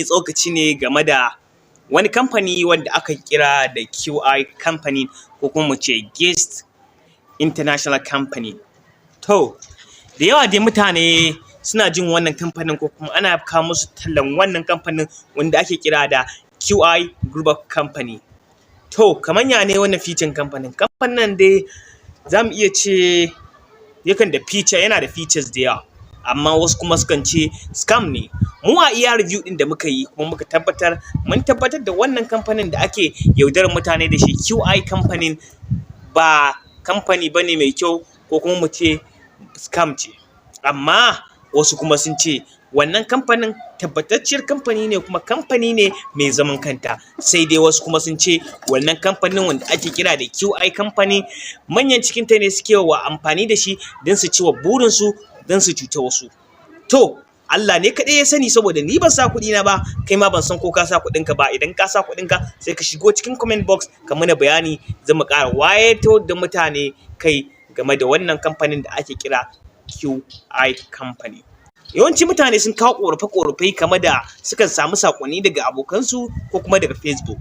Tsokaci ne game da wani kamfani wanda aka kira da QI campany ko kuma mu ce Guest International Company. To, da yawa dai mutane suna jin wannan kamfanin ko kuma ana kawo musu tallan wannan kamfanin wanda ake kira da QI Group of Company. To, kamar ya ne wannan ficen kamfanin? Kamfanin nan dai za mu iya ce yana da features da yawa, amma wasu kuma sukan ce scam ne. Mu a iya review ɗin da muka yi kuma muka tabbatar, mun tabbatar da wannan kamfanin da ake yaudarar mutane da shi QI kamfanin ba kamfani ba ne mai kyau ko kuma mu ce scam ce. Amma wasu kuma sun ce wannan kamfanin tabbatacciyar kamfani ne kuma kamfani ne mai zaman kanta. Sai dai wasu kuma sun ce wannan kamfanin wanda ake kira da QI kamfani manyan cikinta ne suke wa amfani da shi don su ci wa burinsu don su cuta wasu. To, Allah ne kaɗai ya sani saboda ni ban sa kuɗina ba, kai ma ban san ko ka sa kuɗinka ba. Idan ka sa kuɗinka sai ka shigo cikin comment box ka mana bayani, zan mu ƙara wayar da mutane kai game da wannan kamfanin da ake kira QI Company. Yawanci mutane sun kawo ƙorafe-ƙorafe game da sukan samu saƙonni daga abokansu ko kuma daga Facebook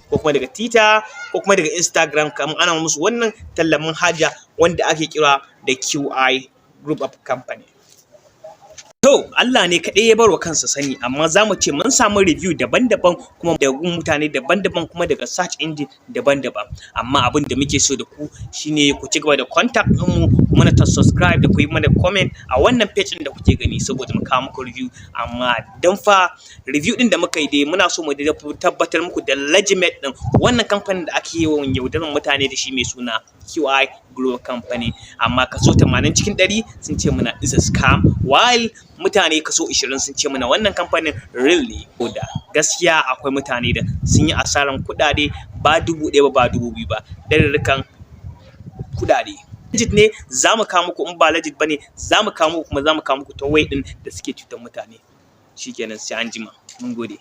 ko kuma daga Twitter ko kuma daga Instagram kamar ana musu wannan tallan manhaja wanda ake kira da QI Group of Company. To, Allah ne kaɗai ya bar wa kansa sani, amma za mu ce mun samu review daban-daban kuma daga mutane daban-daban kuma daga search engine daban-daban. Amma abin da muke so da ku shine ku ci gaba da contact ɗinmu, kuma na subscribe da ku yi mana comment a wannan page ɗin da kuke gani saboda mu kawo muku review. Amma dan fa review ɗin da muka yi dai muna so mu tabbatar muku da legitimate ɗin wannan kamfanin da ake yawan yaudarar mutane da shi mai suna QI Group Company. Amma kaso 80 cikin 100 sun ce muna is a scam, while mutane kaso 20 sun ce mana wannan kamfanin real ne. Da gaskiya akwai mutane da sun yi asaran kuɗaɗe ba 1,000 ba 2,000 ba, ɗarurrukan kuɗaɗe. Legit ne za mu kawo muku, in ba legit ba ne za mu kawo muku, kuma za mu kawo muku ta way ɗin da suke cutar mutane. Shikenan, sai anjima. Mun gode.